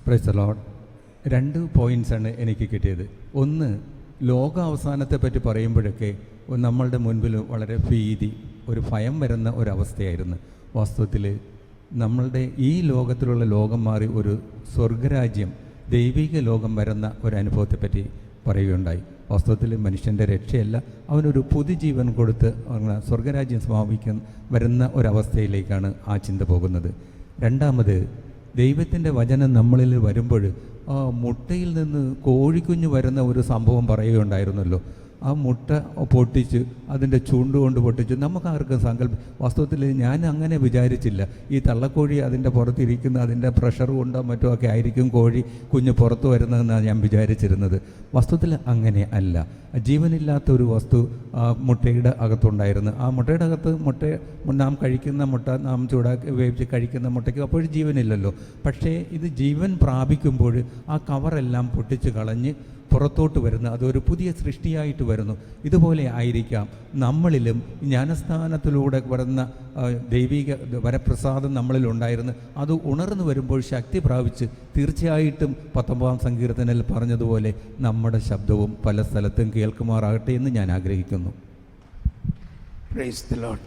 Praise the Lord. 2 പോയിൻറ്റ്സാണ് എനിക്ക് കിട്ടിയത്. ഒന്ന്, ലോക അവസാനത്തെ പറ്റി പറയുമ്പോഴൊക്കെ നമ്മളുടെ മുൻപിൽ വളരെ ഭീതി, ഒരു ഭയം വരുന്ന ഒരവസ്ഥയായിരുന്നു. വാസ്തവത്തിൽ നമ്മളുടെ ഈ ലോകത്തിലുള്ള ലോകം മാറി ഒരു സ്വർഗരാജ്യം, ദൈവിക ലോകം വരുന്ന ഒരനുഭവത്തെപ്പറ്റി പറയുകയുണ്ടായി. വാസ്തവത്തിൽ മനുഷ്യൻ്റെ രക്ഷയല്ല, അവനൊരു പുതുജീവൻ കൊടുത്ത് സ്വർഗരാജ്യം സമാപിക്കാൻ വരുന്ന ഒരവസ്ഥയിലേക്കാണ് ആ ചിന്ത പോകുന്നത്. രണ്ടാമത്, ദൈവത്തിൻ്റെ വചനം നമ്മളിൽ വരുമ്പോൾ മുട്ടയിൽ നിന്ന് കോഴിക്കുഞ്ഞ് വരുന്ന ഒരു സംഭവം പറയുകയുണ്ടായിരുന്നല്ലോ. ആ മുട്ട പൊട്ടിച്ച് അതിൻ്റെ ചുണ്ടുകൊണ്ട് പൊട്ടിച്ച് നമുക്ക് ആർക്കും വാസ്തവത്തിൽ ഞാൻ അങ്ങനെ വിചാരിച്ചില്ല. ഈ തള്ളക്കോഴി അതിൻ്റെ പുറത്തിരിക്കുന്ന അതിൻ്റെ പ്രഷർ കൊണ്ടോ മറ്റോ ഒക്കെ ആയിരിക്കും കോഴി കുഞ്ഞ് പുറത്തു വരുന്നതെന്നാണ് ഞാൻ വിചാരിച്ചിരുന്നത്. വാസ്തവത്തിൽ അങ്ങനെ അല്ല. ജീവനില്ലാത്ത ഒരു വസ്തു മുട്ടയുടെ അകത്തുണ്ടായിരുന്നു. ആ മുട്ടയുടെ അകത്ത് നാം കഴിക്കുന്ന മുട്ട, നാം ചൂടാക്കി വേവിച്ച് കഴിക്കുന്ന മുട്ടയ്ക്ക് അപ്പോഴും ജീവനില്ലല്ലോ. പക്ഷേ ഇത് ജീവൻ പ്രാപിക്കുമ്പോൾ ആ കവറെല്ലാം പൊട്ടിച്ച് കളഞ്ഞ് പുറത്തോട്ട് വരുന്നു. അതൊരു പുതിയ സൃഷ്ടിയായിട്ട് വരുന്നു. ഇതുപോലെ ആയിരിക്കാം നമ്മളിലും ജ്ഞാനസ്ഥാനത്തിലൂടെ വരുന്ന ദൈവിക വരപ്രസാദം നമ്മളിലുണ്ടായിരുന്നു. അത് ഉണർന്നു വരുമ്പോൾ ശക്തി പ്രാപിച്ച് തീർച്ചയായിട്ടും 19-ാം സങ്കീർത്തനത്തിൽ പറഞ്ഞതുപോലെ നമ്മുടെ ശബ്ദവും പല സ്ഥലത്തും കേൾക്കുമാറാകട്ടെ എന്ന് ഞാൻ ആഗ്രഹിക്കുന്നു. Praise the Lord.